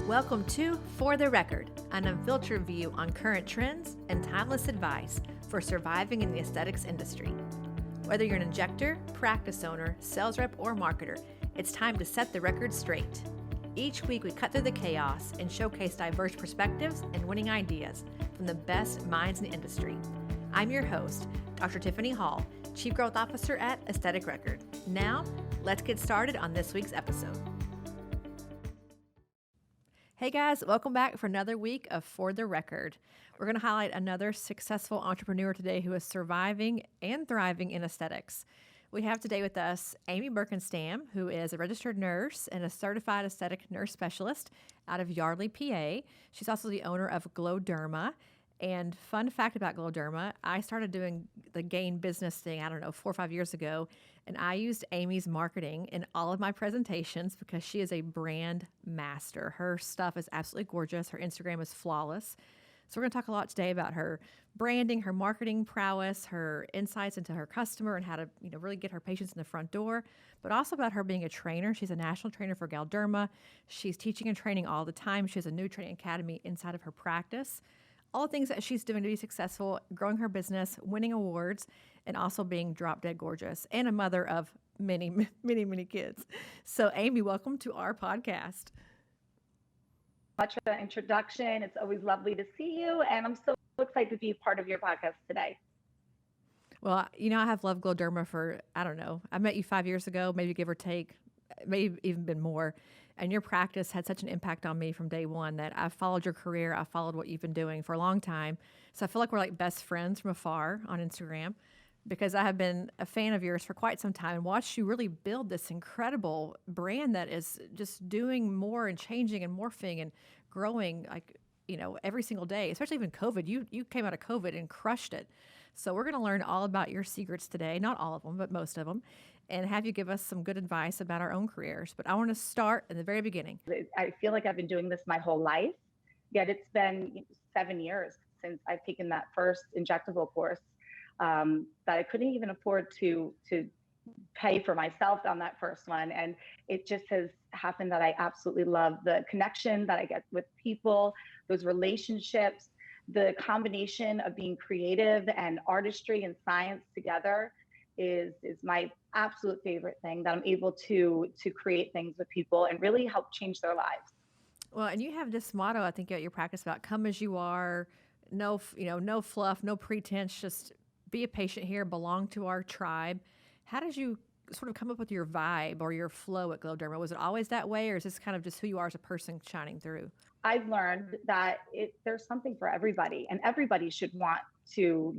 Welcome to For the Record, an unfiltered view on current trends and timeless advice for surviving in the aesthetics industry. Whether you're an injector, practice owner, sales rep, or marketer, it's time to set the record straight. Each week, we cut through the chaos and showcase diverse perspectives and winning ideas from the best minds in the industry. I'm your host, Dr. Tiffany Hall, Chief Growth Officer at Aesthetic Record. Now, let's get started on this week's episode. Hey guys, welcome back for another week of For the Record. We're going to highlight another successful entrepreneur today who is surviving and thriving in aesthetics. We have today with us Amy Birkenstamm, who is a registered nurse and a certified aesthetic nurse specialist out of Yardley, PA. She's also the owner of Glo Derma. And fun fact about Glo Derma, I started doing the gain business thing, 4 or 5 years ago, and I used Amy's marketing in all of my presentations because she is a brand master. Her stuff is absolutely gorgeous. Her Instagram is flawless. So we're going to talk a lot today about her branding, her marketing prowess, her insights into her customer and how to, really get her patients in the front door, but also about her being a trainer. She's a national trainer for Glo Derma. She's teaching and training all the time. She has a new training academy inside of her practice. All the things that she's doing to be successful, growing her business, winning awards, and also being drop dead gorgeous and a mother of many, many, many kids. So Amy, welcome to our podcast. Much for the introduction. It's always lovely to see you. And I'm so excited to be part of your podcast today. Well, I have loved Glo Derma for, I met you 5 years ago, maybe give or take, maybe even been more. And your practice had such an impact on me from day one that I've followed your career. I followed what you've been doing for a long time. So I feel like we're like best friends from afar on Instagram because I have been a fan of yours for quite some time and watched you really build this incredible brand that is just doing more and changing and morphing and growing every single day, especially even COVID. You came out of COVID and crushed it. So we're going to learn all about your secrets today, not all of them, but most of them, and have you give us some good advice about our own careers. But I want to start in the very beginning. I feel like I've been doing this my whole life, yet it's been 7 years since I've taken that first injectable course that I couldn't even afford to pay for myself on that first one. And it just has happened that I absolutely love the connection that I get with people, those relationships, the combination of being creative and artistry and science together is my absolute favorite thing, that I'm able to create things with people and really help change their lives. Well, and you have this motto, I think, at your practice about come as you are, no fluff, no pretense, just be a patient here, belong to our tribe. How did you sort of come up with your vibe or your flow at Glo Derma? Was it always that way, or is this kind of just who you are as a person shining through? I've learned that there's something for everybody, and everybody should want to,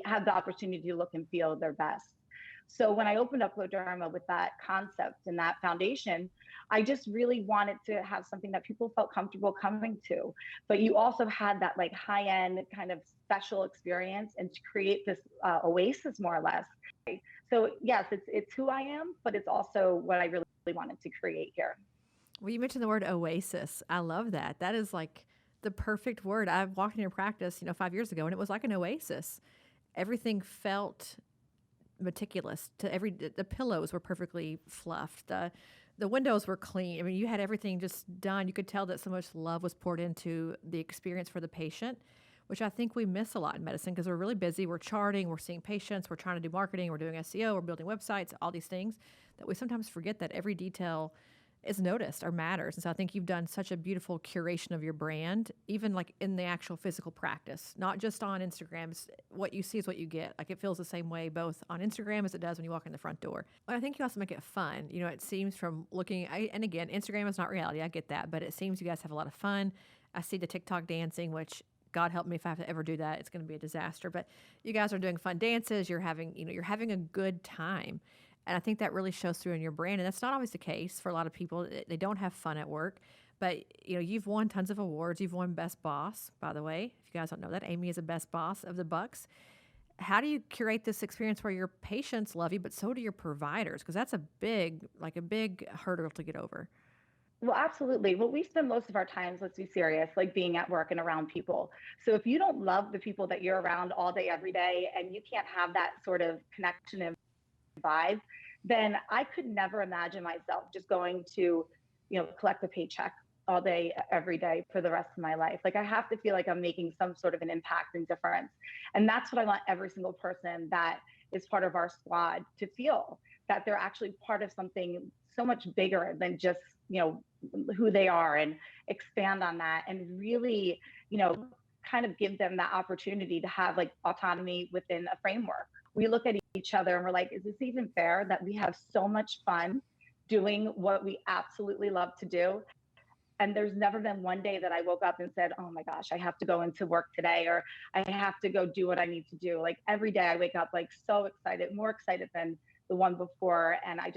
have the opportunity to look and feel their best. So when I opened up Glo Derma with that concept and that foundation, I just really wanted to have something that people felt comfortable coming to, but you also had that like high-end kind of special experience and to create this oasis more or less. So yes, it's who I am, but it's also what I really wanted to create here. Well, you mentioned the word oasis. I love that. That is like the perfect word. I walked in your practice, 5 years ago, and it was like an oasis. Everything felt meticulous. The pillows were perfectly fluffed. The windows were clean. I mean, you had everything just done. You could tell that so much love was poured into the experience for the patient, which I think we miss a lot in medicine because we're really busy. We're charting, we're seeing patients, we're trying to do marketing, we're doing SEO, we're building websites, all these things that we sometimes forget that every detail is noticed or matters. And so I think you've done such a beautiful curation of your brand, even like in the actual physical practice, not just on Instagram. It's what you see is what you get. Like it feels the same way both on Instagram as it does when you walk in the front door. But I think you also make it fun. It seems from looking, and again, Instagram is not reality. I get that, but it seems you guys have a lot of fun. I see the TikTok dancing, which God help me if I have to ever do that. It's going to be a disaster. But you guys are doing fun dances. You're having a good time. And I think that really shows through in your brand. And that's not always the case for a lot of people. They don't have fun at work. But, you've won tons of awards. You've won Best Boss, by the way. If you guys don't know that, Amy is a Best Boss of the Bucks. How do you curate this experience where your patients love you, but so do your providers? Because that's a big hurdle to get over. Well, absolutely. Well, we spend most of our time, let's be serious, like being at work and around people. So if you don't love the people that you're around all day, every day, and you can't have that sort of connection and vibe, then I could never imagine myself just going to, collect a paycheck all day, every day for the rest of my life. Like I have to feel like I'm making some sort of an impact and difference. And that's what I want every single person that is part of our squad to feel, that they're actually part of something so much bigger than just, who they are, and expand on that and really, kind of give them that opportunity to have like autonomy within a framework. We look at each other and we're like, is this even fair that we have so much fun doing what we absolutely love to do? And there's never been one day that I woke up and said, oh my gosh, I have to go into work today, or I have to go do what I need to do. Like every day I wake up like so excited, more excited than the one before. And I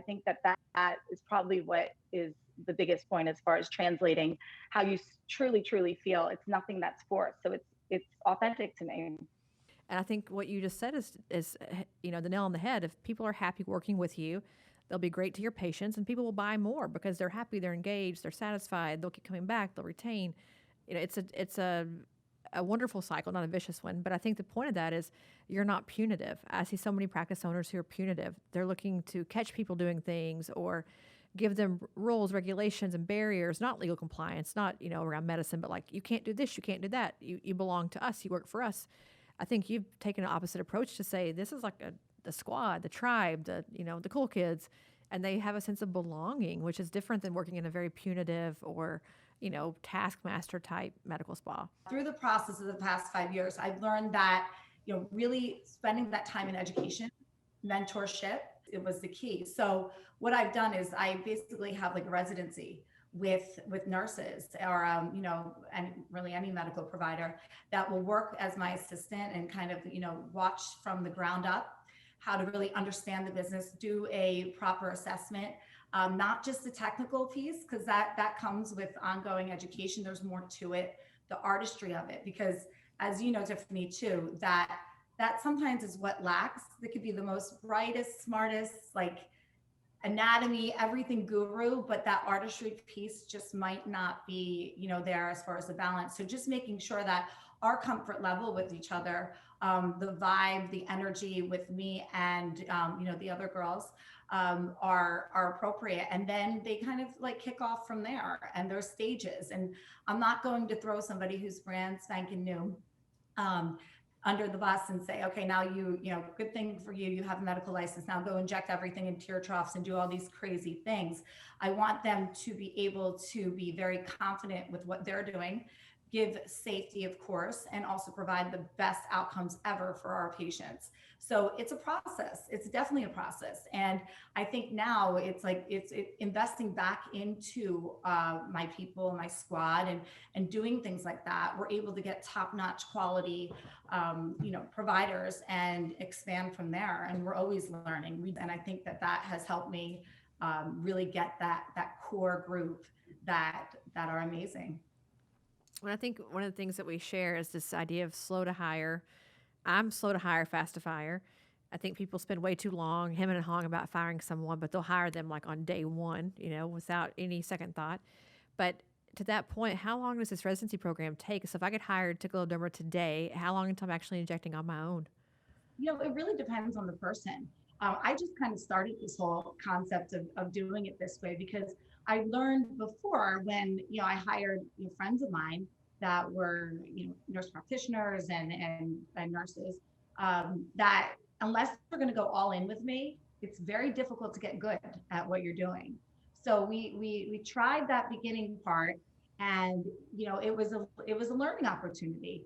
think that is probably what is the biggest point as far as translating how you truly, truly feel. It's nothing that's forced. So it's authentic to me. And I think what you just said is the nail on the head. If people are happy working with you, they'll be great to your patients, and people will buy more because they're happy, they're engaged, they're satisfied, they'll keep coming back, they'll retain. It's a wonderful cycle, not a vicious one. But I think the point of that is you're not punitive. I see so many practice owners who are punitive. They're looking to catch people doing things or give them rules, regulations, and barriers, not legal compliance, not, around medicine, but like, you can't do this, you can't do that. You belong to us, you work for us. I think you've taken an opposite approach to say this is like the squad, the tribe, the cool kids, and they have a sense of belonging, which is different than working in a very punitive or taskmaster type medical spa. Through the process of the past 5 years, I've learned that really spending that time in education, mentorship, it was the key. So what I've done is I basically have like a residency with nurses or and really any medical provider that will work as my assistant and kind of watch from the ground up how to really understand the business, do a proper assessment, not just the technical piece, because that comes with ongoing education. There's more to it, the artistry of it, because as you know, Tiffany, too, that sometimes is what lacks. That could be the most brightest, smartest, like anatomy, everything guru, but that artistry piece just might not be, there as far as the balance. So just making sure that our comfort level with each other, the vibe, the energy with me and, the other girls are appropriate. And then they kind of like kick off from there, and there's stages. And I'm not going to throw somebody who's brand spanking new under the bus and say, okay, now good thing for you, you have a medical license, now go inject everything into your troughs and do all these crazy things. I want them to be able to be very confident with what they're doing, give safety, of course, and also provide the best outcomes ever for our patients. So it's a process. It's definitely a process. And I think now it's like, it's investing back into my people, my squad, and doing things like that. We're able to get top-notch quality, providers and expand from there. And we're always learning. And I think that has helped me really get that core group that are amazing. And I think one of the things that we share is this idea of slow to hire. I'm slow to hire, fast to fire. I think people spend way too long hemming and hawing about firing someone, but they'll hire them like on day one, without any second thought. But to that point, how long does this residency program take? So if I get hired to Glo Derma today, how long until I'm actually injecting on my own? It really depends on the person. I just kind of started this whole concept of doing it this way because I learned before when, I hired friends of mine that were, nurse practitioners and nurses, that unless they're going to go all in with me, it's very difficult to get good at what you're doing. So we tried that beginning part, and it was a learning opportunity.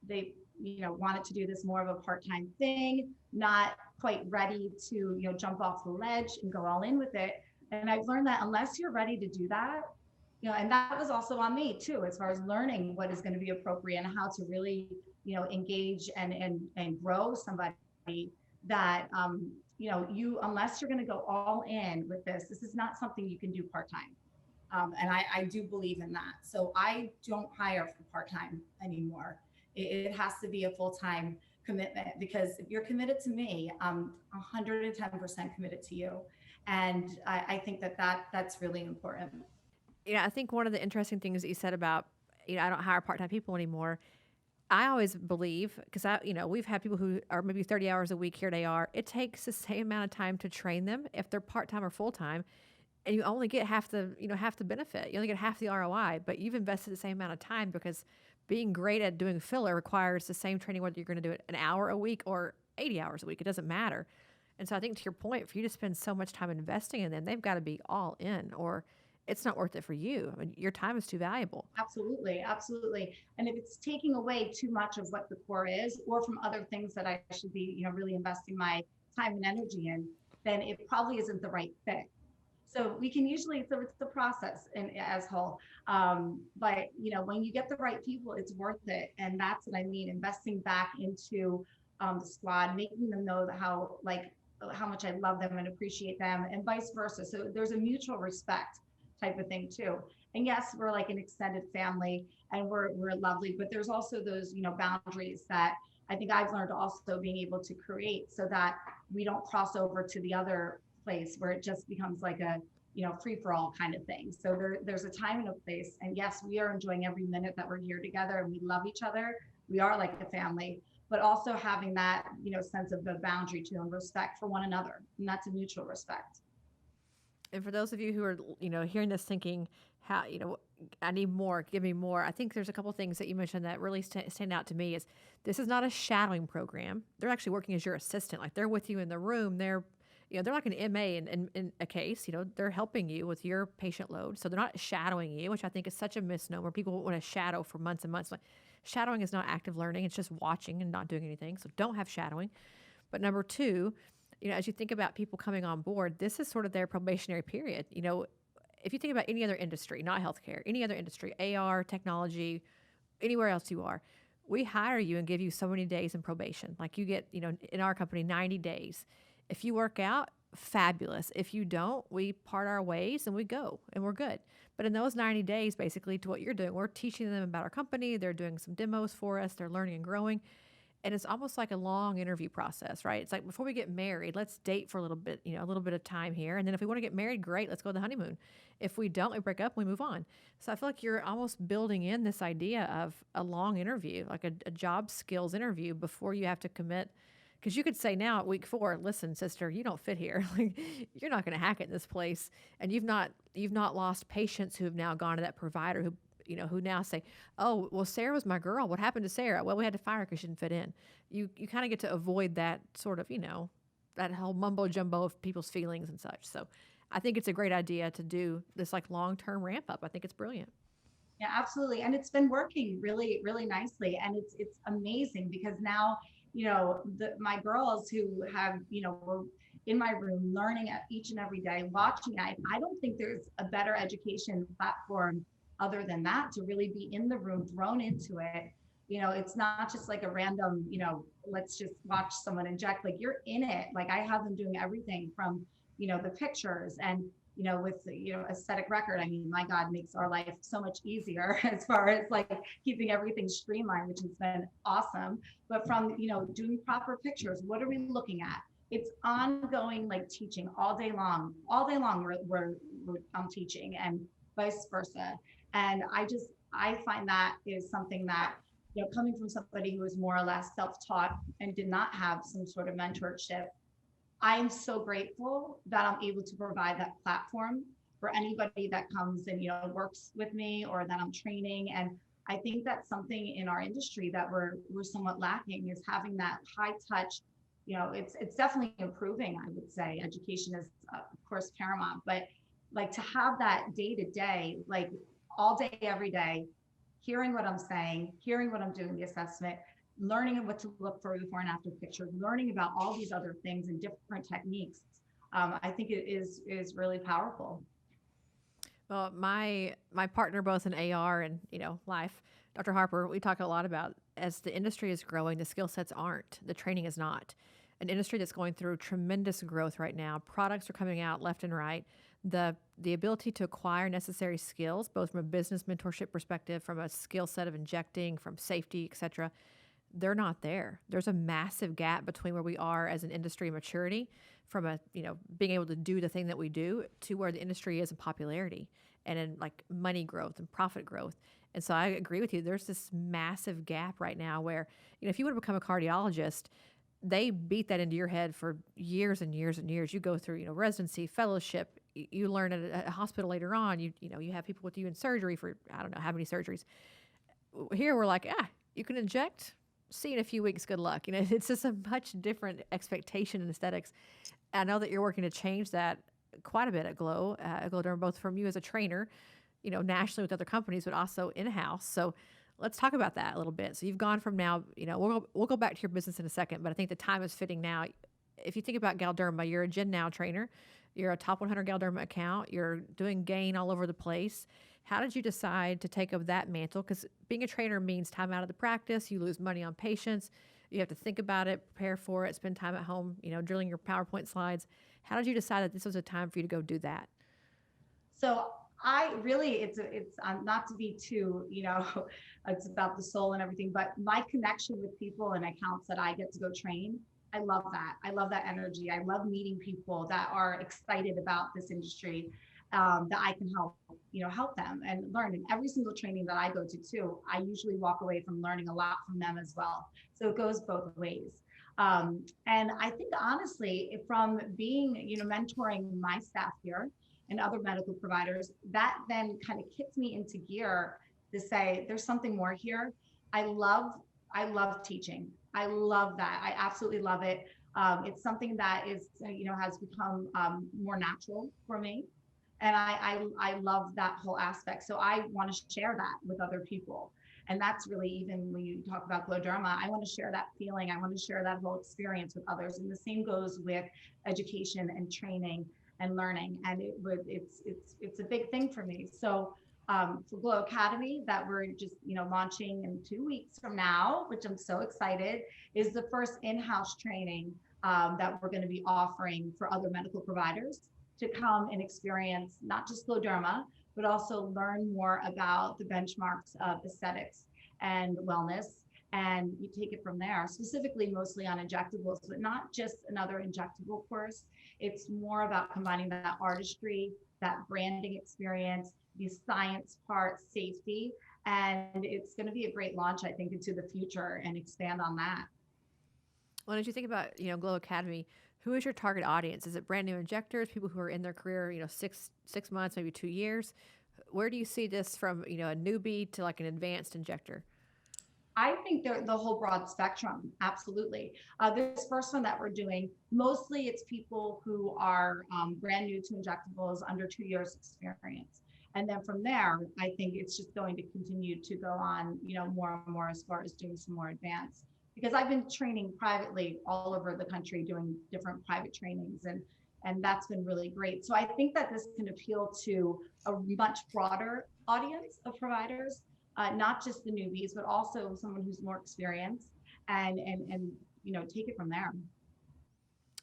They wanted to do this more of a part-time thing, not quite ready to jump off the ledge and go all in with it. And I've learned that unless you're ready to do that, and that was also on me too, as far as learning what is going to be appropriate and how to really, engage and grow somebody that, unless you're going to go all in with this is not something you can do part-time. And I do believe in that. So I don't hire for part-time anymore. It has to be a full-time commitment, because if you're committed to me, I'm 110% committed to you. And I think that's really important. I think one of the interesting things that you said about, I don't hire part-time people anymore. I always believe, because we've had people who are maybe 30 hours a week, here they are. It takes the same amount of time to train them if they're part-time or full-time. and you only get half the, half the benefit. You only get half the ROI, but you've invested the same amount of time because being great at doing filler requires the same training, whether you're going to do it an hour a week or 80 hours a week. It doesn't matter. And so I think to your point, for you to spend so much time investing in them, they've got to be all in, or it's not worth it for you. I mean, your time is too valuable. Absolutely, absolutely. And if it's taking away too much of what the core is, or from other things that I should be, really investing my time and energy in, then it probably isn't the right fit. So we can usually, so it's the process and as whole. But when you get the right people, it's worth it. And that's what I mean, investing back into the squad, making them know how much I love them and appreciate them, and vice versa. So there's a mutual respect type of thing too. And yes, we're like an extended family and we're lovely, but there's also those, boundaries that I think I've learned also being able to create so that we don't cross over to the other place where it just becomes like a, free for all kind of thing. So there's a time and a place. And yes, we are enjoying every minute that we're here together and we love each other. We are like a family, but also having that, sense of the boundary too and respect for one another. And that's a mutual respect. And for those of you who are, hearing this thinking, how, I need more, give me more. I think there's a couple things that you mentioned that really stand out to me is this is not a shadowing program. They're actually working as your assistant. Like they're with you in the room. They're like an MA in a case, they're helping you with your patient load. So they're not shadowing you, which I think is such a misnomer. People want to shadow for months and months. Like shadowing is not active learning. It's just watching and not doing anything. So don't have shadowing. But number two, as you think about people coming on board, this is sort of their probationary period. If you think about any other industry, not healthcare, any other industry, AR, technology, anywhere else you are, we hire you and give you so many days in probation. Like you get, in our company, 90 days. If you work out, fabulous. If you don't, we part our ways and we go and we're good. But in those 90 days, basically, to what you're doing, we're teaching them about our company. They're doing some demos for us. They're learning and growing. And it's almost like a long interview process, right? It's like before we get married, let's date for a little bit, a little bit of time here. And then if we want to get married, great, let's go to the honeymoon. If we don't, we break up, we move on. So I feel like you're almost building in this idea of a long interview, like a job skills interview before you have to commit. Because you could say now at week 4, listen, sister, you don't fit here. Like you're not going to hack it in this place. And you've not lost patients who have now gone to that provider who now say, oh, well, Sarah was my girl. What happened to Sarah? Well, we had to fire her because she didn't fit in. You kind of get to avoid that sort of, that whole mumbo jumbo of people's feelings and such. So I think it's a great idea to do this like long-term ramp up. I think it's brilliant. Yeah, absolutely. And it's been working really, really nicely. And it's amazing because now, my girls who have, were in my room learning each and every day, watching, I don't think there's a better education platform other than that to really be in the room, thrown into it. It's not just like a random, let's just watch someone inject, like you're in it. Like I have them doing everything from, the pictures and, with, aesthetic record. I mean, my God, makes our life so much easier as far as like keeping everything streamlined, which has been awesome. But from, doing proper pictures, what are we looking at? It's ongoing, like teaching all day long I'm teaching and vice versa. And I find that is something that, coming from somebody who was more or less self-taught and did not have some sort of mentorship, I'm so grateful that I'm able to provide that platform for anybody that comes and, works with me or that I'm training. And I think that's something in our industry that we're somewhat lacking is having that high touch. It's definitely improving, I would say. Education is, of course, paramount, but like to have that day to day, like all day, every day, hearing what I'm saying, hearing what I'm doing, the assessment, learning what to look for before and after pictures, learning about all these other things and different techniques. I think it is really powerful. Well, my partner, both in AR and, life, Dr. Harper, we talk a lot about as the industry is growing, the skill sets aren't, the training is not. An industry that's going through tremendous growth right now. Products are coming out left and right. The ability to acquire necessary skills, both from a business mentorship perspective, from a skill set of injecting, from safety, et cetera, they're not there. There's a massive gap between where we are as an industry maturity from a, being able to do the thing that we do to where the industry is in popularity and in like money growth and profit growth. And so I agree with you. There's this massive gap right now where, if you want to become a cardiologist, they beat that into your head for years and years and years. You go through, residency, fellowship, you learn at a hospital later on, you have people with you in surgery for, I don't know how many surgeries. Here we're like, you can inject, see you in a few weeks, good luck. It's just a much different expectation in aesthetics. I know that you're working to change that quite a bit at Glo Derma, both from you as a trainer, nationally with other companies, but also in-house. So let's talk about that a little bit. So you've gone from now, we'll go back to your business in a second, but I think the time is fitting now. If you think about Galderma, you're a Gen Now trainer. You're a top 100 Galderma account. You're doing gain all over the place. How did you decide to take up that mantle? Because being a trainer means time out of the practice. You lose money on patients. You have to think about it, prepare for it, spend time at home, drilling your PowerPoint slides. How did you decide that this was a time for you to go do that? So I really, it's not to be too, it's about the soul and everything, but my connection with people and accounts that I get to go train, I love that. I love that energy. I love meeting people that are excited about this industry, that I can help them and learn. And every single training that I go to too, I usually walk away from learning a lot from them as well. So it goes both ways. And I think honestly, from being, mentoring my staff here and other medical providers, that then kind of kicks me into gear to say, there's something more here. I love teaching. I love that. I absolutely love it. It's something that is, has become more natural for me. And I love that whole aspect. So I want to share that with other people. And that's really, even when you talk about Glo Derma, I want to share that feeling. I want to share that whole experience with others. And the same goes with education and training and learning. And it's a big thing for me. So for Glo Academy, that we're just launching in 2 weeks from now, which I'm so excited, is the first in-house training that we're going to be offering for other medical providers to come and experience not just Glo Derma, but also learn more about the benchmarks of aesthetics and wellness. And you take it from there, specifically mostly on injectables, but not just another injectable course. It's more about combining that artistry, that branding experience, the science part, safety. And it's going to be a great launch, I think, into the future and expand on that. Well, as you think about, Glo Academy, who is your target audience? Is it brand new injectors, people who are in their career, 6 months, maybe 2 years? Where do you see this from, a newbie to like an advanced injector? I think they're the whole broad spectrum. Absolutely. This first one that we're doing, mostly it's people who are brand new to injectables, under 2 years experience. And then from there, I think it's just going to continue to go on, more and more as far as doing some more advanced. Because I've been training privately all over the country, doing different private trainings, and that's been really great. So I think that this can appeal to a much broader audience of providers, not just the newbies, but also someone who's more experienced, and take it from there.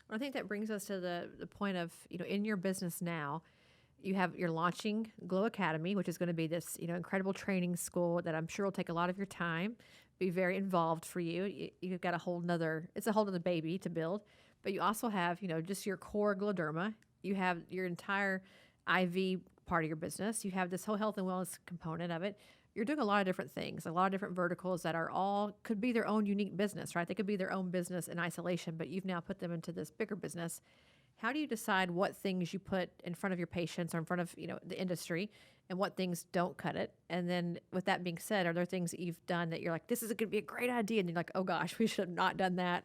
Well, I think that brings us to the point of, in your business now, you're launching Glo Academy, which is going to be this, incredible training school that I'm sure will take a lot of your time, be very involved for you. You've got it's a whole nother baby to build, but you also have, just your core Glo Derma. You have your entire IV part of your business. You have this whole health and wellness component of it. You're doing a lot of different things, a lot of different verticals that are all could be their own unique business, right? They could be their own business in isolation, but you've now put them into this bigger business. How do you decide what things you put in front of your patients or in front of, the industry, and what things don't cut it? And then with that being said, are there things that you've done that you're like, this is going to be a great idea, and you're like, oh gosh, we should have not done that,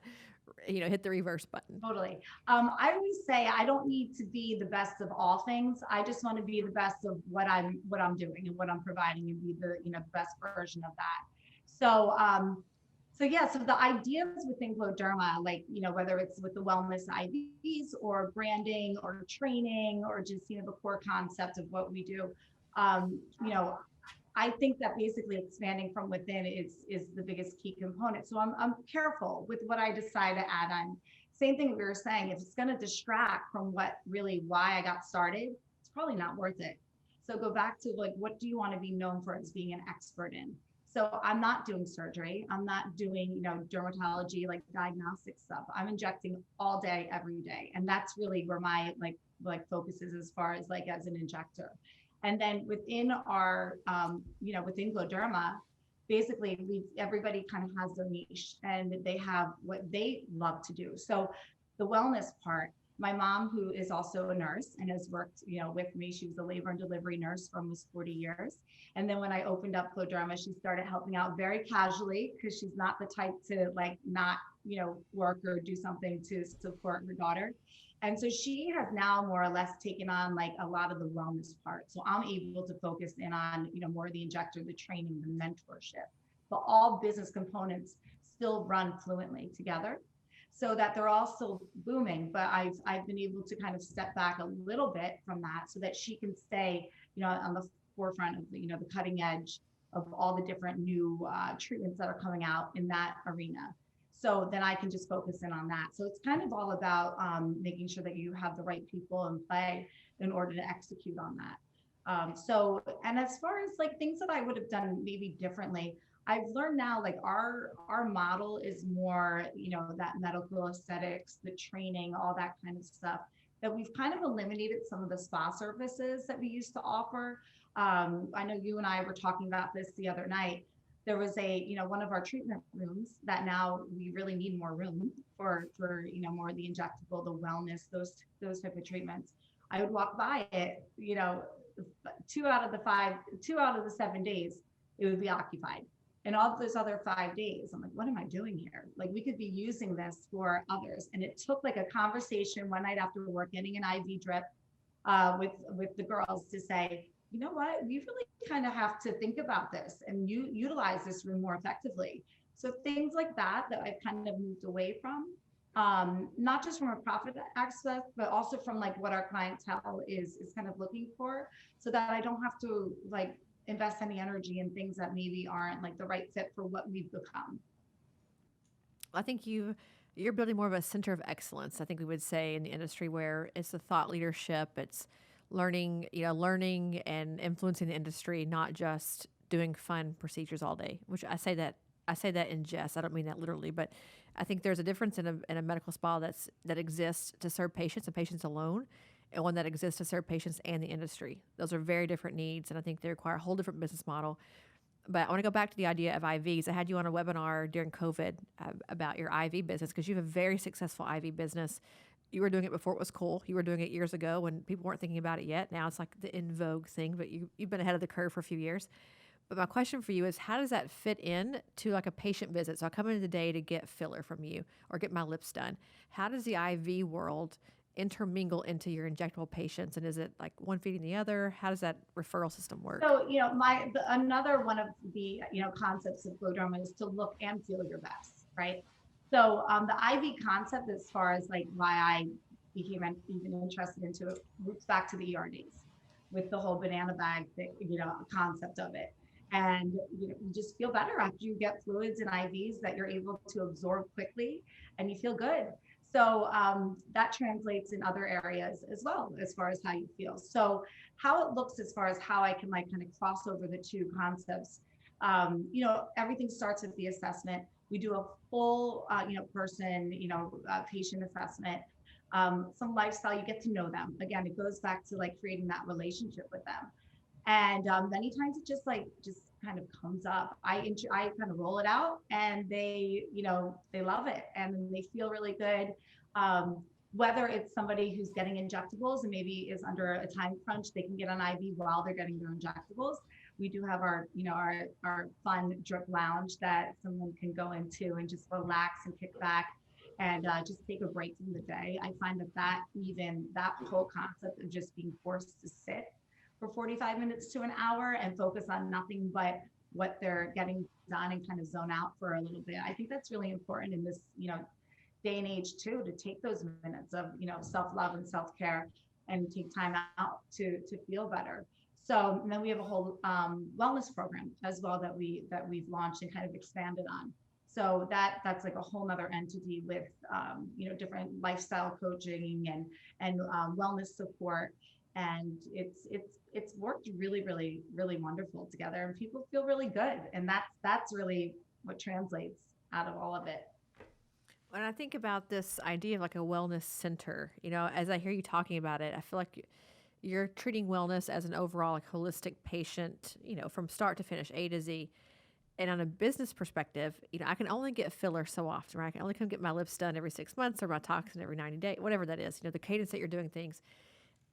hit the reverse button? Totally. I always say I don't need to be the best of all things. I just want to be the best of what I'm doing and what I'm providing, and be the best version of that. So so the ideas within Glo Derma, like, whether it's with the wellness IVs or branding or training or just, the core concept of what we do, I think that basically expanding from within is the biggest key component. So I'm careful with what I decide to add on. Same thing we were saying, if it's going to distract from why I got started, it's probably not worth it. So go back to what do you want to be known for as being an expert in? So I'm not doing surgery. I'm not doing, dermatology, like diagnostic stuff. I'm injecting all day, every day. And that's really where my focus is, as far as as an injector. And then within our, within Glo Derma, basically everybody kind of has their niche, and they have what they love to do. So the wellness part, My mom, who is also a nurse and has worked, with me, she was a labor and delivery nurse for almost 40 years. And then when I opened up Glo Derma, she started helping out very casually because she's not the type to like not, work or do something to support her daughter. And so she has now more or less taken on like a lot of the wellness part. So I'm able to focus in on, more of the injector, the training, the mentorship, but all business components still run fluently together so that they're all still booming. But I've been able to kind of step back a little bit from that so that she can stay, on the forefront of the, the cutting edge of all the different new treatments that are coming out in that arena. So then I can just focus in on that. So it's kind of all about making sure that you have the right people in play in order to execute on that. And as far as like things that I would have done maybe differently, I've learned now like our model is more, that medical aesthetics, the training, all that kind of stuff, that we've kind of eliminated some of the spa services that we used to offer. I know you and I were talking about this the other night. There was one of our treatment rooms that now we really need more room for more of the injectable, the wellness, those type of treatments. I would walk by it, 2 out of the 7 days, it would be occupied. And all those other 5 days, I'm like, what am I doing here? Like we could be using this for others. And it took like a conversation one night after work, getting an IV drip with the girls to say, you know what, we really kind of have to think about this and utilize this room more effectively. So things like that I've kind of moved away from, not just from a profit aspect, but also from like what our clientele is kind of looking for, so that I don't have to like invest any energy in things that maybe aren't like the right fit for what we've become. I think you're building more of a center of excellence, I think we would say, in the industry, where it's the thought leadership, it's learning and influencing the industry, not just doing fun procedures all day, which I say that in jest. I don't mean that literally, but I think there's a difference in a medical spa that exists to serve patients and patients alone, and one that exists to serve patients and the industry. Those are very different needs, and I think they require a whole different business model. But I want to go back to the idea of IVs. I had you on a webinar during COVID about your IV business, because you have a very successful IV business. You were doing it before it was cool. You were doing it years ago when people weren't thinking about it yet. Now it's like the in vogue thing, but you've been ahead of the curve for a few years. But my question for you is, how does that fit in to like a patient visit? So I come in today to get filler from you or get my lips done. How does the IV world intermingle into your injectable patients? And is it like one feeding the other? How does that referral system work? So, another one of the, concepts of Glo Derma is to look and feel your best, right? So the IV concept, as far as like why I became even interested into it, roots back to the ER days with the whole banana bag thing, concept of it. And you just feel better after you get fluids and IVs that you're able to absorb quickly, and you feel good. So that translates in other areas as well, as far as how you feel. So how it looks as far as how I can like kind of cross over the two concepts, everything starts with the assessment. We do a full, person, patient assessment, some lifestyle, you get to know them. Again, it goes back to like creating that relationship with them. And many times it just kind of comes up. I kind of roll it out, and they love it, and they feel really good. Whether it's somebody who's getting injectables and maybe is under a time crunch, they can get an IV while they're getting their injectables. We do have our fun drip lounge that someone can go into and just relax and kick back and just take a break from the day. I find that whole concept of just being forced to sit for 45 minutes to an hour and focus on nothing but what they're getting done and kind of zone out for a little bit. I think that's really important in this, day and age too, to take those minutes of, self-love and self-care and take time out to feel better. So, and then we have a whole wellness program as well that we've launched and kind of expanded on. So that's like a whole nother entity with, different lifestyle coaching and wellness support. And it's worked really, really, really wonderful together, and people feel really good. And that's really what translates out of all of it. When I think about this idea of like a wellness center, as I hear you talking about it, I feel like you're treating wellness as an overall like holistic patient, from start to finish, A to Z. And on a business perspective, I can only get filler so often, right? I can only come get my lips done every 6 months or my toxin every 90 days, whatever that is, the cadence that you're doing things.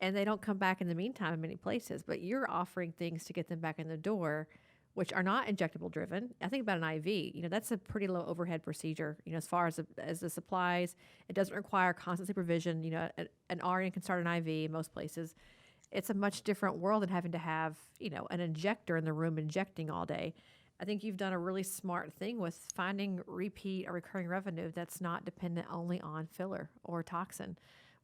And they don't come back in the meantime in many places, but you're offering things to get them back in the door, which are not injectable driven. I think about an IV, that's a pretty low overhead procedure, as far as the supplies. It doesn't require constant supervision. An RN can start an IV in most places. It's a much different world than having to have, an injector in the room injecting all day. I think you've done a really smart thing with finding repeat or recurring revenue that's not dependent only on filler or toxin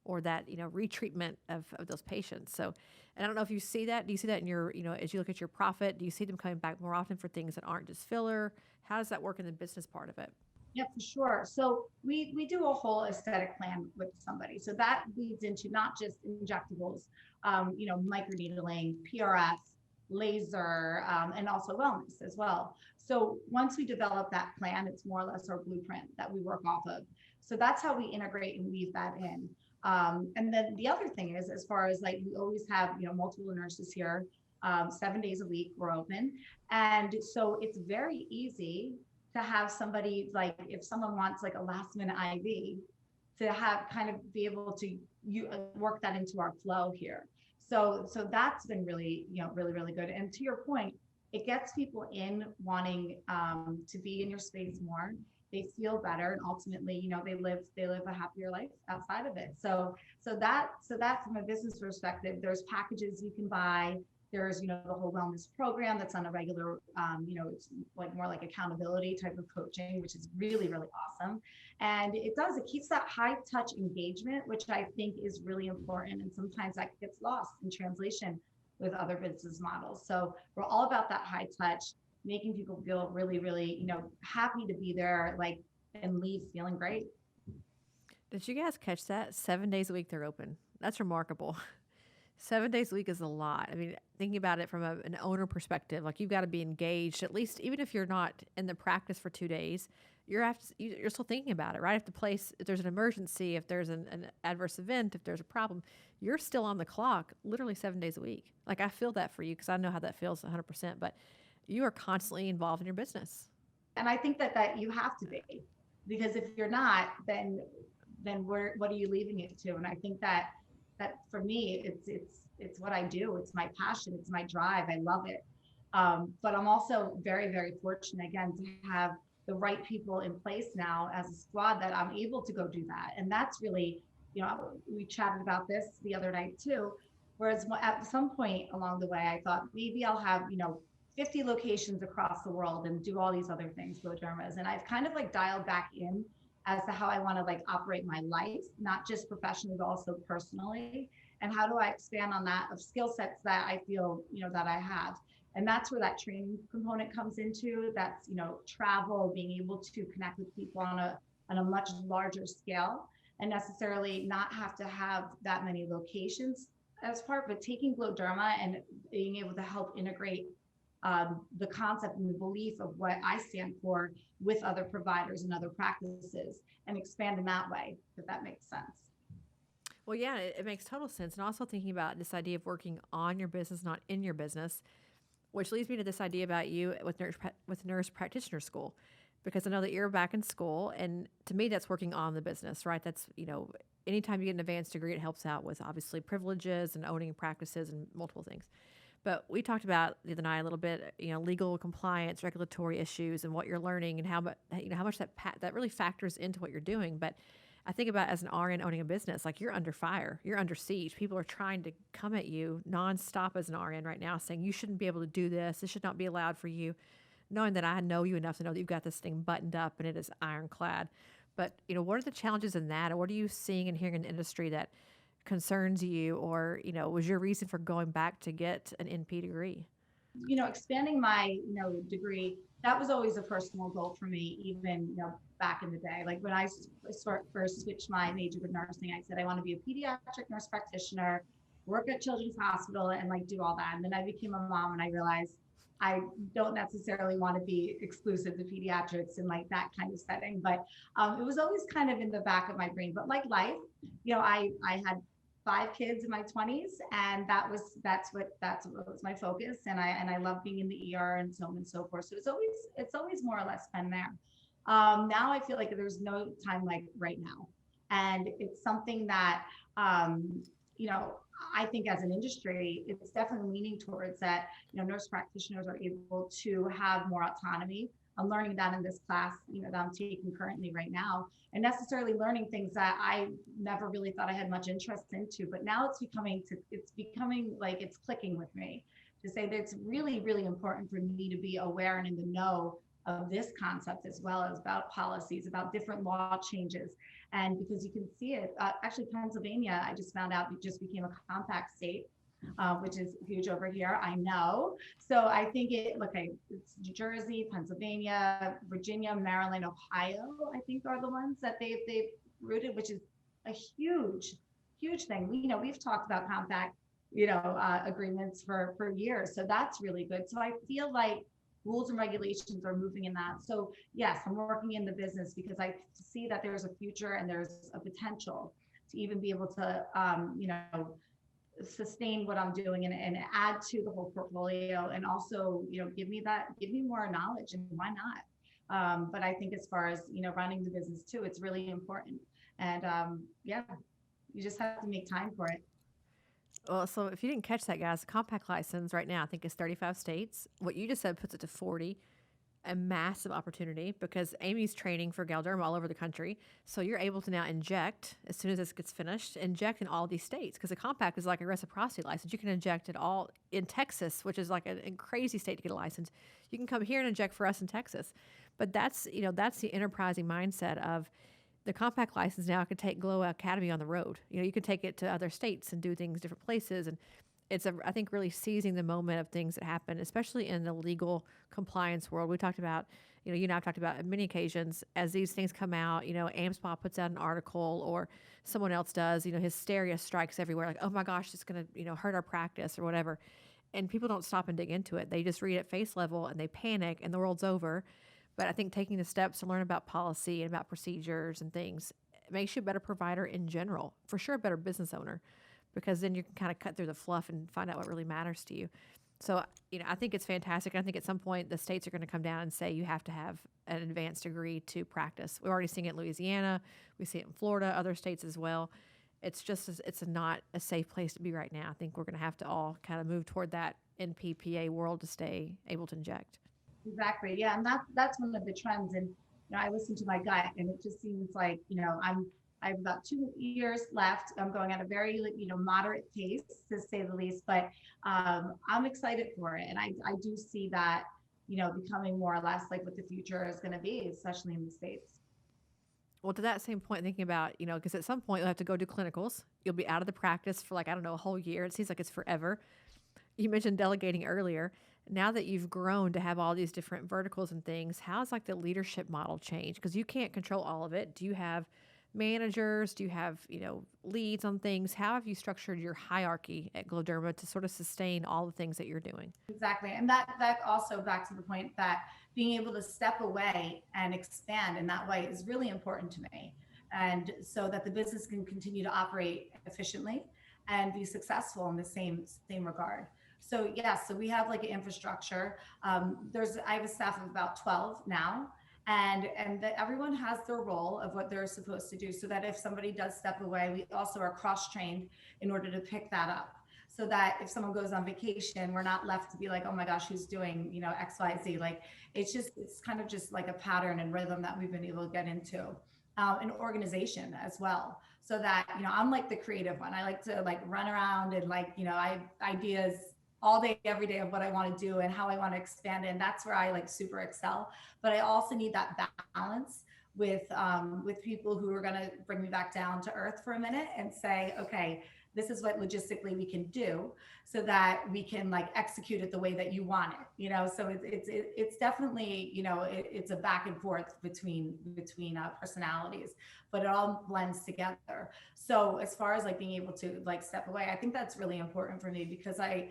or that, retreatment of those patients. So, and I don't know if you see that. Do you see that in your, as you look at your profit, do you see them coming back more often for things that aren't just filler? How does that work in the business part of it? Yeah, for sure. So we do a whole aesthetic plan with somebody. So that leads into not just injectables, microneedling, PRS, laser, and also wellness as well. So once we develop that plan, it's more or less our blueprint that we work off of. So that's how we integrate and weave that in. And then the other thing is, as far as like, we always have, multiple nurses here, 7 days a week, we're open. And so it's very easy to have somebody, like if someone wants like a last minute IV, to have kind of be able to work that into our flow here. So that's been really, really good. And to your point, it gets people in wanting to be in your space more. They feel better, and ultimately, they live a happier life outside of it. So that from a business perspective, there's packages you can buy. There's, the whole wellness program that's on a regular, it's like more like accountability type of coaching, which is really, really awesome. And it keeps that high touch engagement, which I think is really important. And sometimes that gets lost in translation with other business models. So we're all about that high touch, making people feel really, really, happy to be there, like, and leave feeling great. Did you guys catch that? 7 days a week they're open. That's remarkable. 7 days a week is a lot. I mean, thinking about it from an owner perspective, like you've got to be engaged at least, even if you're not in the practice for 2 days, you're still thinking about it, right? If there's an emergency, if there's an adverse event, if there's a problem, you're still on the clock, literally 7 days a week. Like I feel that for you because I know how that feels 100%, but you are constantly involved in your business. And I think that you have to be, because if you're not, then what are you leaving it to? And I think that for me, it's what I do. It's my passion. It's my drive. I love it. But I'm also very, very fortunate, again, to have the right people in place now as a squad that I'm able to go do that. And that's really, we chatted about this the other night too, whereas at some point along the way, I thought maybe I'll have, 50 locations across the world and do all these other things, Glo Dermas. And I've kind of like dialed back in as to how I want to like operate my life, not just professionally, but also personally. And how do I expand on that of skill sets that I feel, that I have. And that's where that training component comes into. That's, travel, being able to connect with people on a much larger scale, and necessarily not have to have that many locations as part, but taking Glo Derma and being able to help integrate the concept and the belief of what I stand for with other providers and other practices, and expand in that way, if that makes sense. Well, yeah, it makes total sense. And also thinking about this idea of working on your business, not in your business, which leads me to this idea about you with nurse practitioner school, because I know that you're back in school, and to me, that's working on the business, right? That's, anytime you get an advanced degree, it helps out with obviously privileges and owning practices and multiple things. But we talked about the other night a little bit, legal compliance, regulatory issues, and what you're learning, and how much that really factors into what you're doing. But I think about as an RN owning a business, like you're under fire, you're under siege. People are trying to come at you nonstop as an RN right now, saying you shouldn't be able to do this. This should not be allowed for you. Knowing that I know you enough to know that you've got this thing buttoned up and it is ironclad. But what are the challenges in that, or what are you seeing and hearing in the industry that concerns you, or was your reason for going back to get an NP degree? Expanding my degree, that was always a personal goal for me, even back in the day. Like when I first switched my major to nursing, I said I want to be a pediatric nurse practitioner, work at Children's Hospital, and like do all that. And then I became a mom, and I realized I don't necessarily want to be exclusive to pediatrics and like that kind of setting. But it was always kind of in the back of my brain. But like life, I had 5 kids in my 20s, and that's what was my focus. And I love being in the ER and so on and so forth. So it's always more or less been there. Now I feel like there's no time like right now, and it's something that you know, I think as an industry, it's definitely leaning towards that. You know, nurse practitioners are able to have more autonomy. I'm learning that in this class, you know, that I'm taking currently right now, and necessarily learning things that I never really thought I had much interest into. But now it's becoming like it's clicking with me to say that it's really, really important for me to be aware and in the know of this concept, as well as about policies, about different law changes. And because you can see it, actually, Pennsylvania, I just found out, it just became a compact state, which is huge over here. I know. So I think it's New Jersey, Pennsylvania, Virginia, Maryland, Ohio, I think are the ones that they've rooted, which is a huge, huge thing. We've talked about compact, agreements for years. So that's really good. So I feel like rules and regulations are moving in that. So yes, I'm working in the business because I see that there's a future and there's a potential to even be able to, sustain what I'm doing and add to the whole portfolio, and also, give me more knowledge, and why not? But I think as far as, running the business too, it's really important. And yeah, you just have to make time for it. Well, so if you didn't catch that, guys, the compact license right now, I think is 35 states. What you just said puts it to 40. A massive opportunity because Amy's training for Glo Derma all over the country. So you're able to now inject as soon as this gets finished, inject in all these states because a compact is like a reciprocity license. You can inject it all in Texas, which is like a crazy state to get a license. You can come here and inject for us in Texas. But that's the enterprising mindset of the compact license. Now can take Glo Academy on the road. You can take it to other states and do things different places. And it's I think really seizing the moment of things that happen, especially in the legal compliance world. We talked about, you and I have talked about on many occasions as these things come out, AMSPA puts out an article or someone else does, hysteria strikes everywhere. Like, oh my gosh, it's going to, hurt our practice or whatever. And people don't stop and dig into it. They just read at face level and they panic and the world's over. But I think taking the steps to learn about policy and about procedures and things makes you a better provider in general, for sure, a better business owner, because then you can kind of cut through the fluff and find out what really matters to you. So, I think it's fantastic. I think at some point the states are going to come down and say you have to have an advanced degree to practice. We're already seeing it in Louisiana. We see it in Florida, other states as well. It's just, it's not a safe place to be right now. I think we're going to have to all kind of move toward that NPPA world to stay able to inject. Exactly. Yeah. And that's one of the trends. And, I listen to my gut, and it just seems like, I have about 2 years left. I'm going at a very, moderate pace, to say the least, but I'm excited for it. And I do see that, becoming more or less like what the future is going to be, especially in the States. Well, to that same point, thinking about, because at some point you'll have to go do clinicals. You'll be out of the practice for like, I don't know, a whole year. It seems like it's forever. You mentioned delegating earlier. Now that you've grown to have all these different verticals and things, how's like the leadership model change? Because you can't control all of it. Do you have managers? Do you have, leads on things? How have you structured your hierarchy at Glo Derma to sort of sustain all the things that you're doing? Exactly. And that also back to the point that being able to step away and expand in that way is really important to me. And so that the business can continue to operate efficiently and be successful in the same regard. So yes, so we have like an infrastructure. I have a staff of about 12 now, and that everyone has their role of what they're supposed to do, so that if somebody does step away, we also are cross-trained in order to pick that up, so that if someone goes on vacation, we're not left to be like, oh my gosh, who's doing, XYZ. Like it's kind of just like a pattern and rhythm that we've been able to get into. An organization as well, so that I'm like the creative one. I like to like run around and like I have ideas all day, every day of what I want to do and how I want to expand. And that's where I like super excel. But I also need that balance with people who are going to bring me back down to earth for a minute and say, okay, this is what logistically we can do so that we can like execute it the way that you want it, so it's definitely, it's a back and forth between personalities, but it all blends together. So as far as like being able to like step away, I think that's really important for me, because I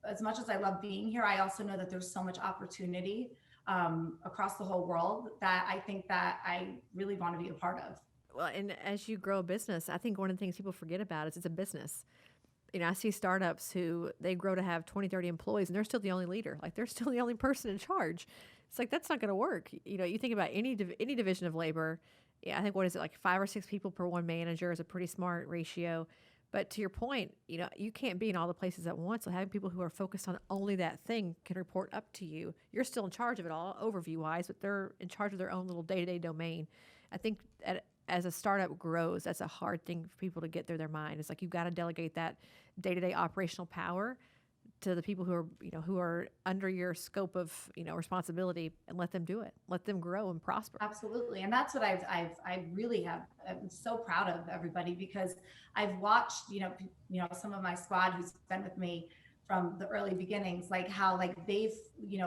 as much as I love being here, I also know that there's so much opportunity across the whole world that I think that I really want to be a part of. Well, and as you grow a business, I think one of the things people forget about is it's a business. I see startups who they grow to have 20, 30 employees and they're still the only leader. Like they're still the only person in charge. It's like, that's not going to work. You think about any division of labor. Yeah, I think, what is it, like 5 or 6 people per one manager is a pretty smart ratio. But to your point, you can't be in all the places at once. So having people who are focused on only that thing can report up to you. You're still in charge of it all, overview wise, but they're in charge of their own little day to day domain. I think as a startup grows, that's a hard thing for people to get through their mind. It's like you've got to delegate that day to day operational power to the people who are under your scope of responsibility, and let them do it. Let them grow and prosper. Absolutely. And that's what I really have. I'm so proud of everybody, because I've watched, some of my squad who's been with me from the early beginnings, like how like they've,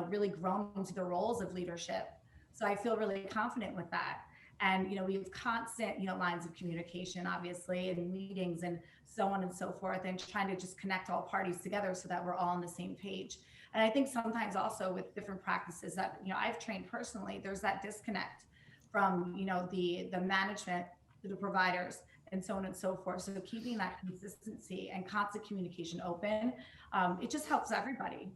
really grown into the roles of leadership. So I feel really confident with that. And, we have constant, lines of communication, obviously, and meetings and so on and so forth, and trying to just connect all parties together so that we're all on the same page. And I think sometimes also with different practices that, I've trained personally, there's that disconnect from, the management to the providers and so on and so forth. So keeping that consistency and constant communication open, it just helps everybody.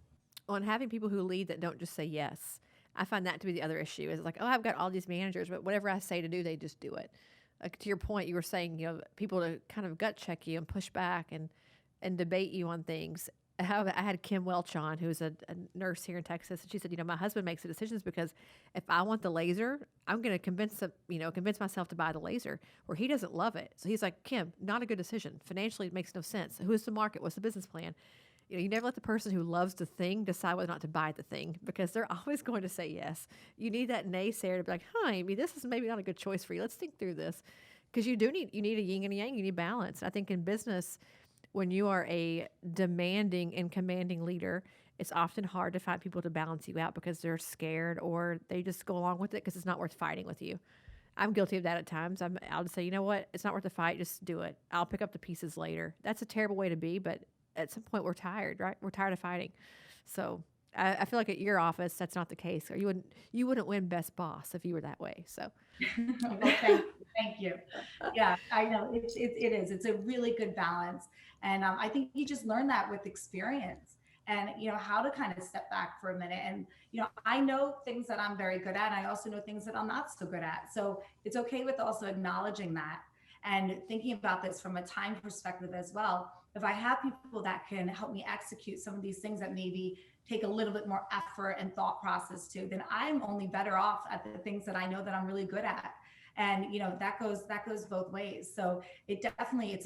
Well, and having people who lead that don't just say yes. I find that to be the other issue. Is like, oh, I've got all these managers, but whatever I say to do, they just do it. Like, to your point, you were saying, people to kind of gut check you and push back and debate you on things. I had Kim Welch on, who's a nurse here in Texas, and she said, my husband makes the decisions because if I want the laser, I'm going to convince myself to buy the laser, where he doesn't love it. So he's like, Kim, not a good decision. Financially, it makes no sense. Who's the market? What's the business plan? You never let the person who loves the thing decide whether or not to buy the thing, because they're always going to say yes. You need that naysayer to be like, Amy, this is maybe not a good choice for you. Let's think through this. Because you need a yin and a yang. You need balance. I think in business, when you are a demanding and commanding leader, it's often hard to find people to balance you out because they're scared, or they just go along with it because it's not worth fighting with you. I'm guilty of that at times. I'll just say, you know what? It's not worth the fight. Just do it. I'll pick up the pieces later. That's a terrible way to be, but at some point we're tired, right? We're tired of fighting. So I feel like at your office, that's not the case. Or you wouldn't win best boss if you were that way. So well, thank you. Yeah, I know it is. It's a really good balance. And I think you just learn that with experience, and, how to kind of step back for a minute. And, I know things that I'm very good at. And I also know things that I'm not so good at. So it's okay with also acknowledging that and thinking about this from a time perspective as well. If I have people that can help me execute some of these things that maybe take a little bit more effort and thought process to, then I'm only better off at the things that I know that I'm really good at. And, that goes both ways. So it's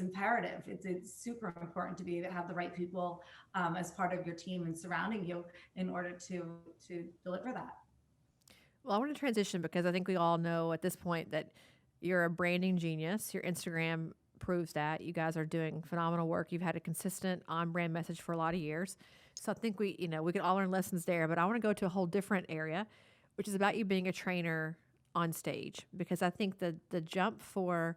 imperative. It's super important to have the right people as part of your team and surrounding you in order to deliver that. Well, I want to transition because I think we all know at this point that you're a branding genius. Your Instagram proves that. You guys are doing phenomenal work. You've had a consistent on-brand message for a lot of years. So I think we can all learn lessons there. But I want to go to a whole different area, which is about you being a trainer on stage, because I think the jump for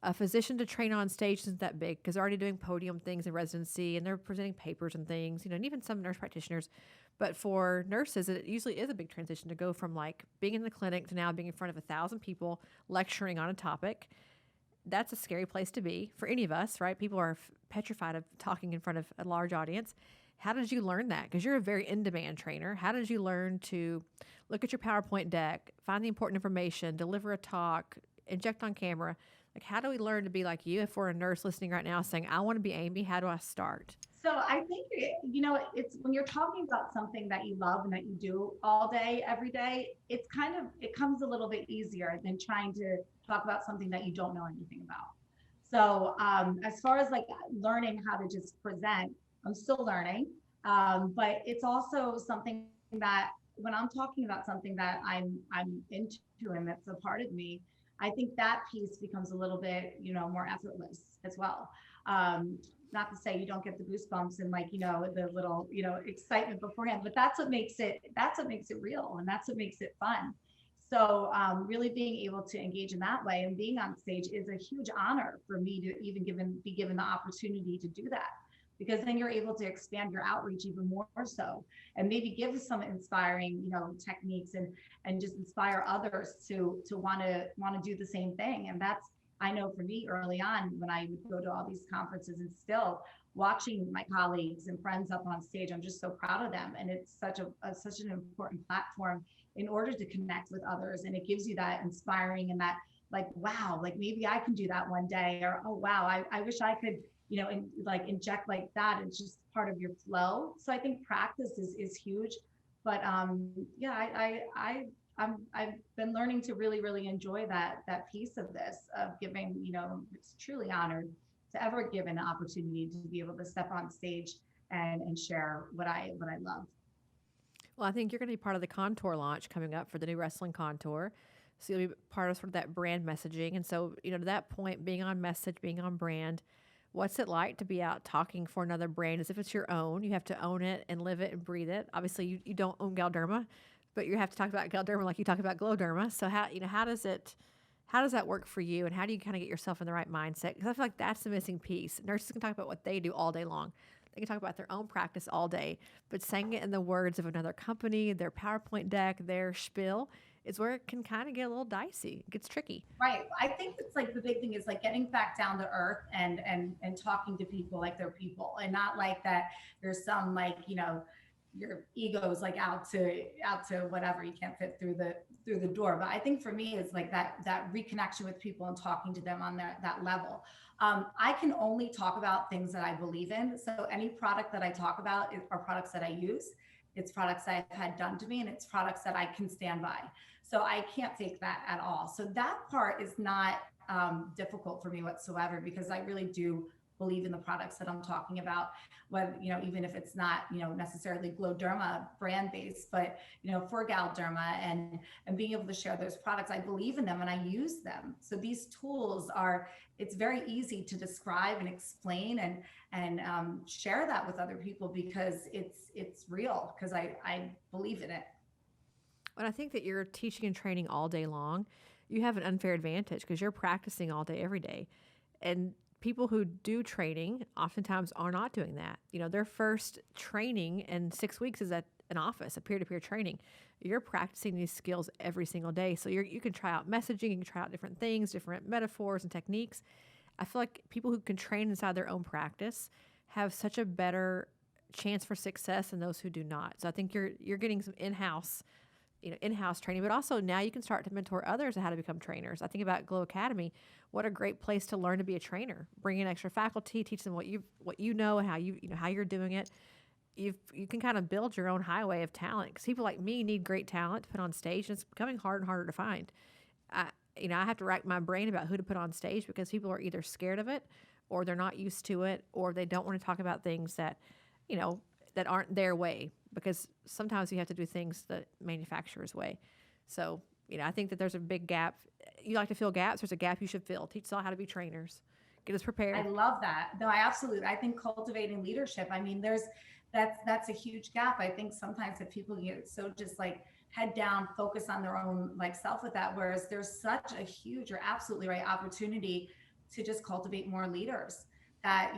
a physician to train on stage isn't that big, because they're already doing podium things in residency and they're presenting papers and things, and even some nurse practitioners. But for nurses, it usually is a big transition to go from like being in the clinic to now being in front of 1,000 people lecturing on a topic. That's a scary place to be for any of us, right? People are petrified of talking in front of a large audience. How did you learn that? Because you're a very in-demand trainer. How did you learn to look at your PowerPoint deck, find the important information, deliver a talk, inject on camera? Like, how do we learn to be like you? If we're a nurse listening right now saying, I want to be Amy, how do I start? So I think, it's when you're talking about something that you love and that you do all day, every day, it comes a little bit easier than trying to talk about something that you don't know anything about. So as far as like learning how to just present, I'm still learning, but it's also something that when I'm talking about something that I'm into and that's a part of me, I think that piece becomes a little bit, more effortless as well. Not to say you don't get the goosebumps and the little, excitement beforehand, but that's what makes it real, and that's what makes it fun. So really being able to engage in that way and being on stage is a huge honor for me to even be given the opportunity to do that, because then you're able to expand your outreach even more so, and maybe give some inspiring, techniques and just inspire others to want to do the same thing. And I know for me early on when I would go to all these conferences and still watching my colleagues and friends up on stage, I'm just so proud of them. And it's such an important platform in order to connect with others. And it gives you that inspiring and that like, wow, like maybe I can do that one day, or, oh, wow, I wish I could, like inject like that. It's just part of your flow. So I think practice is huge. But yeah, I've been learning to really, really enjoy that piece of this, of giving, it's truly honored to ever given an opportunity to be able to step on stage and share what I love. Well, I think you're going to be part of the contour launch coming up for the new wrestling contour. So you'll be part of sort of that brand messaging. And so, to that point, being on message, being on brand, what's it like to be out talking for another brand as if it's your own? You have to own it and live it and breathe it. Obviously, you don't own Glo Derma, but you have to talk about Glo Derma like you talk about Glo Derma. So how does that work for you, and how do you kind of get yourself in the right mindset? Because I feel like that's the missing piece. Nurses can talk about what they do all day long. They can talk about their own practice all day, but saying it in the words of another company, their PowerPoint deck, their spiel, is where it can kind of get a little dicey. It gets tricky. Right. I think it's like the big thing is like getting back down to earth and talking to people like they're people, and not like that there's some like, your ego's like out to whatever, you can't fit through the door. But I think for me it's like that reconnection with people and talking to them on that level. I can only talk about things that I believe in. So any product that I talk about are products that I use. It's products that I've had done to me, and it's products that I can stand by. So I can't fake that at all. So that part is not difficult for me whatsoever, because I really do believe in the products that I'm talking about, whether, even if it's not, necessarily Glo Derma brand based, but, for Glo Derma, and being able to share those products, I believe in them and I use them. So these tools it's very easy to describe and explain and share that with other people, because it's real, because I believe in it. And I think that you're teaching and training all day long. You have an unfair advantage because you're practicing all day, every day. And people who do training oftentimes are not doing that. Their first training in 6 weeks is at an office, a peer-to-peer training. You're practicing these skills every single day. So you can try out messaging, you can try out different things, different metaphors and techniques. I feel like people who can train inside their own practice have such a better chance for success than those who do not. So I think you're getting some in-house training, but also now you can start to mentor others on how to become trainers. I think about Glo Academy. What a great place to learn to be a trainer. Bring in extra faculty, teach them what you know and how you're doing it. You can kind of build your own highway of talent, because people like me need great talent to put on stage, and it's becoming harder and harder to find. I have to rack my brain about who to put on stage, because people are either scared of it, or they're not used to it, or they don't want to talk about things that aren't their way, because sometimes you have to do things the manufacturer's way. So, I think that there's a big gap. You like to fill gaps. There's a gap you should fill. Teach us all how to be trainers. Get us prepared. I love that. No, I think cultivating leadership. I mean, that's a huge gap. I think sometimes that people get so just like head down, focus on their own like self with that. Whereas there's such a huge, you're absolutely right, opportunity to just cultivate more leaders that,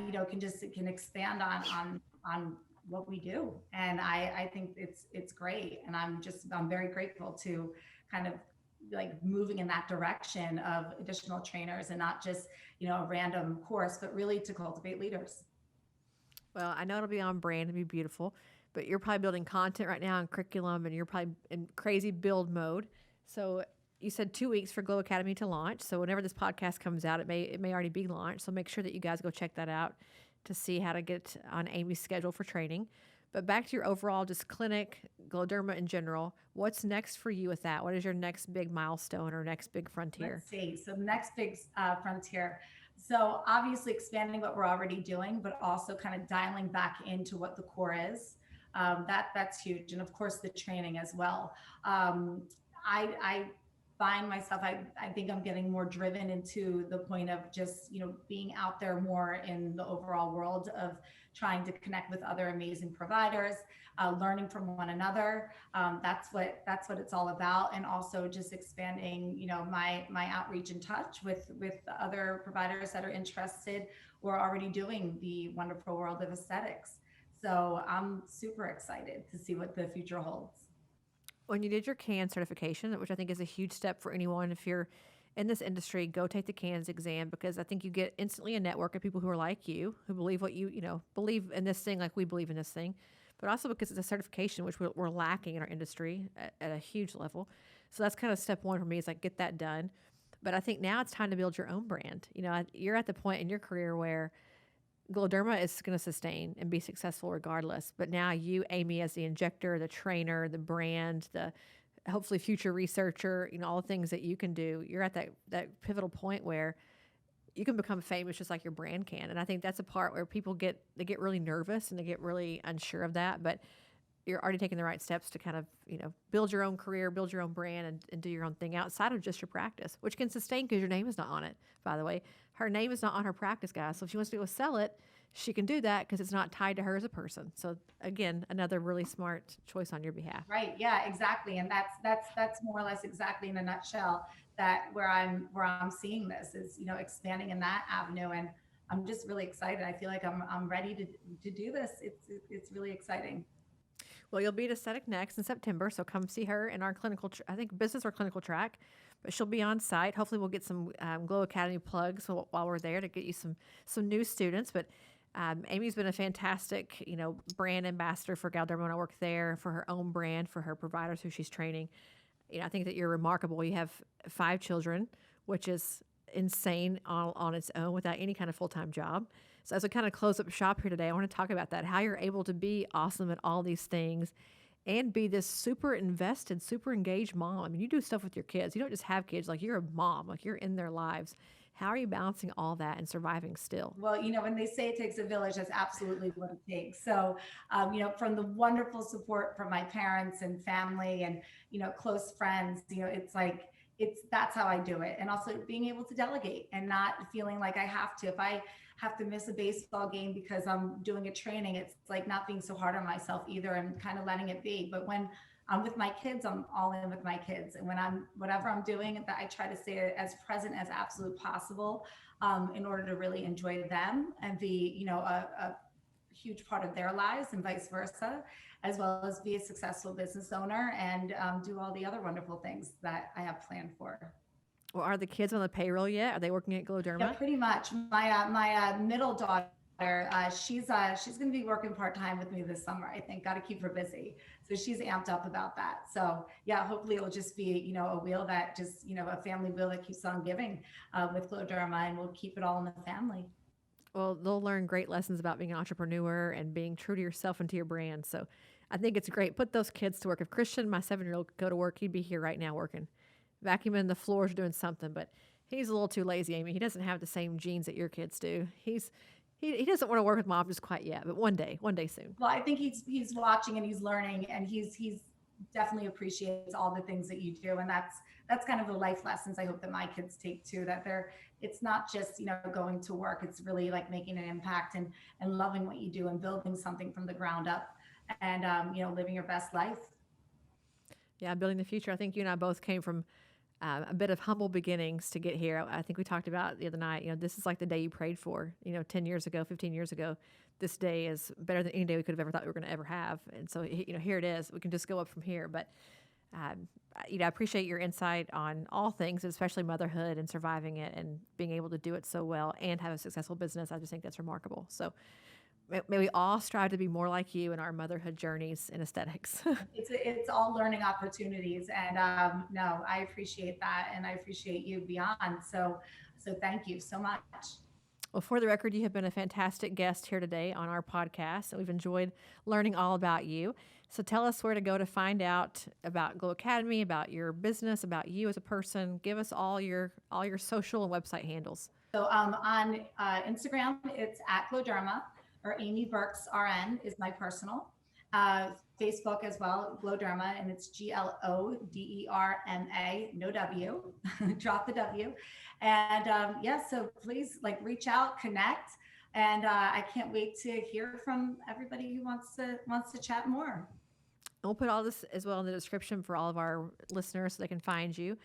can expand on what we do. And I think it's great. And I'm very grateful to kind of like moving in that direction of additional trainers, and not just, a random course, but really to cultivate leaders. Well, I know it'll be on brand and be beautiful, but you're probably building content right now and curriculum, and you're probably in crazy build mode. So you said 2 weeks for Glo Academy to launch. So whenever this podcast comes out, it may already be launched. So make sure that you guys go check that out to see how to get on Amy's schedule for training. But back to your overall just clinic, Glo Derma in general, what's next for you with that? What is your next big milestone or next big frontier? Let's see. So the next big frontier. So obviously expanding what we're already doing, but also kind of dialing back into what the core is. That's huge. And of course the training as well. I find myself, I think I'm getting more driven into the point of just, being out there more in the overall world of trying to connect with other amazing providers, learning from one another. That's what it's all about. And also just expanding, my outreach and touch with other providers that are interested or already doing the wonderful world of aesthetics. So I'm super excited to see what the future holds. When you did your CAN certification, which I think is a huge step for anyone, if you're in this industry, go take the CANS exam, because I think you get instantly a network of people who are like you, who believe what believe in this thing like we believe in this thing, but also because it's a certification, which we're lacking in our industry at a huge level. So that's kind of step one for me, is like get that done. But I think now it's time to build your own brand. You're at the point in your career where Glo Derma is going to sustain and be successful regardless. But now you, Amy, as the injector, the trainer, the brand, the hopefully future researcher, all the things that you can do, you're at that pivotal point where you can become famous just like your brand can. And I think that's a part where people get really nervous and they get really unsure of that. But you're already taking the right steps to kind of, build your own career, build your own brand, and do your own thing outside of just your practice, which can sustain because your name is not on it, by the way. Her name is not on her practice, guys. So if she wants to go sell it, she can do that because it's not tied to her as a person. So again, another really smart choice on your behalf. Right. Yeah, exactly. And that's more or less exactly in a nutshell that where I'm seeing this is, expanding in that avenue. And I'm just really excited. I feel like I'm ready to do this. It's really exciting. Well, you'll be at Aesthetic Next in September, so come see her in our clinical, I think business or clinical track, but she'll be on site. Hopefully we'll get some Glo Academy plugs while we're there to get you some new students. But Amy's been a fantastic, brand ambassador for Glo Derma when I worked there, for her own brand, for her providers who she's training. I think that you're remarkable. You have 5 children, which is insane on its own without any kind of full-time job. So as we kind of close up shop here today, I want to talk about that, how you're able to be awesome at all these things and be this super invested, super engaged mom. I mean, you do stuff with your kids. You don't just have kids, like you're a mom, like you're in their lives. How are you balancing all that and surviving still? Well, when they say it takes a village, that's absolutely what it takes. So, from the wonderful support from my parents and family and, close friends, that's how I do it. And also being able to delegate and not feeling like I have to. If I have to miss a baseball game because I'm doing a training, it's like not being so hard on myself either and kind of letting it be. But when I'm with my kids, I'm all in with my kids. And when whatever I'm doing, I try to stay as present as absolutely possible in order to really enjoy them and be, a huge part of their lives and vice versa, as well as be a successful business owner and do all the other wonderful things that I have planned for. Well, are the kids on the payroll yet? Are they working at Glo Derma? Yeah, pretty much. My middle daughter, she's going to be working part-time with me this summer. I think got to keep her busy. So she's amped up about that. So yeah, hopefully it'll just be, a wheel that just, a family wheel that keeps on giving with Glo Derma, and we'll keep it all in the family. Well, they'll learn great lessons about being an entrepreneur and being true to yourself and to your brand. So I think it's great. Put those kids to work. If Christian, my 7-year-old, could go to work, he'd be here right now working, vacuuming the floors, doing something. But he's a little too lazy, Amy. He doesn't have the same genes that your kids do. He doesn't want to work with mom just quite yet, but one day soon. Well, I think he's watching and he's learning, and he's definitely appreciates all the things that you do, and that's kind of the life lessons I hope that my kids take too. That it's not just going to work. It's really like making an impact and loving what you do and building something from the ground up, and living your best life. Yeah, building the future. I think you and I both came from a bit of humble beginnings to get here. I think we talked about the other night, this is like the day you prayed for, 10 years ago, 15 years ago. This day is better than any day we could have ever thought we were going to ever have. And so, here it is. We can just go up from here. But, I appreciate your insight on all things, especially motherhood and surviving it and being able to do it so well and have a successful business. I just think that's remarkable. So may we all strive to be more like you in our motherhood journeys in aesthetics. It's all learning opportunities, and no, I appreciate that, and I appreciate you beyond. So thank you so much. Well, for the record, you have been a fantastic guest here today on our podcast, and we've enjoyed learning all about you. So tell us where to go to find out about Glo Academy, about your business, about you as a person. Give us all your social and website handles. So on Instagram, it's at Glo Derma, or Amy Burks RN is my personal. Facebook as well, Glo Derma, and it's GLODERMA, no W, drop the W. And so please reach out, connect, and I can't wait to hear from everybody who wants to chat more. We'll put all this as well in the description for all of our listeners so they can find you.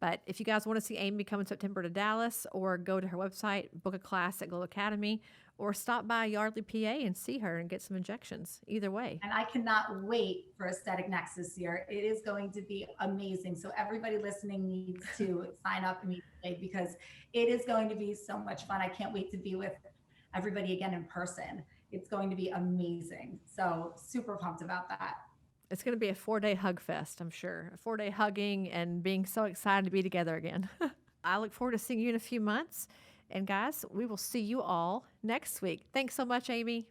But if you guys want to see Amy come in September to Dallas, or go to her website, book a class at Glo Academy, or stop by Yardley, PA and see her and get some injections. Either way. And I cannot wait for Aesthetic Next this year. It is going to be amazing. So everybody listening needs to sign up immediately because it is going to be so much fun. I can't wait to be with everybody again in person. It's going to be amazing. So super pumped about that. It's going to be a 4-day hug fest, I'm sure. A 4-day hugging and being so excited to be together again. I look forward to seeing you in a few months. And guys, we will see you all next week. Thanks so much, Amy.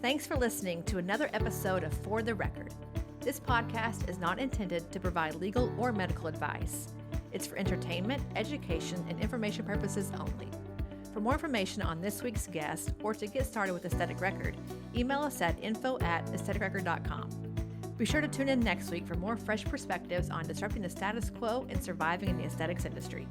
Thanks for listening to another episode of For the Record. This podcast is not intended to provide legal or medical advice. It's for entertainment, education, and information purposes only. For more information on this week's guest or to get started with Aesthetic Record, email us at info@aestheticrecord.com. Be sure to tune in next week for more fresh perspectives on disrupting the status quo and surviving in the aesthetics industry.